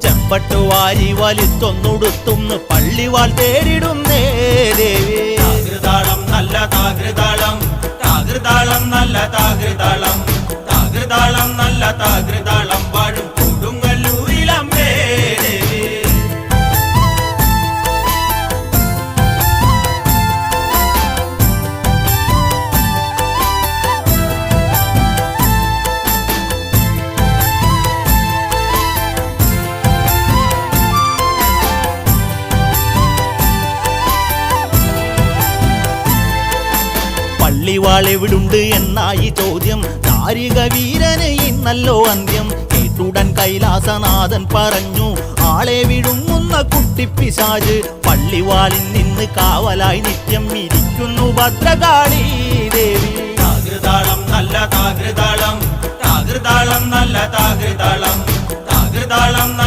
ചെമ്പട്ട് വാരി വലിത്തൊന്നുടുത്തുന്ന് പള്ളിവാൾ തേടിടുന്നേ ദേവി. താകൃതാളം നല്ല താകൃതാളം, താകൃതാളം നല്ല താകൃതാളം, താകൃതാളം നല്ല താകൃതാളം വാഴും കൊടുങ്ങല്ലൂരിലമ്മേ ദേവി. പള്ളിവാൾ എവിടുണ്ട് എന്നായി ചോദ്യം. താരിക വീരന് ഇന്നല്ലോ അന്ത്യം. കേട്ടുടൻ കൈലാസനാഥൻ പറഞ്ഞു, ആളെ വിഴുങ്ങുന്ന കുട്ടിപ്പിശാച് പള്ളിവാളിൽ നിന്ന് കാവലായി നിത്യം ഇരിക്കുന്നു ഭദ്രകാളി ദേവി. താകൃതാളം നല്ല താകൃതാളം, താകൃതാളം നല്ല താകൃതാളം, താകൃതാളം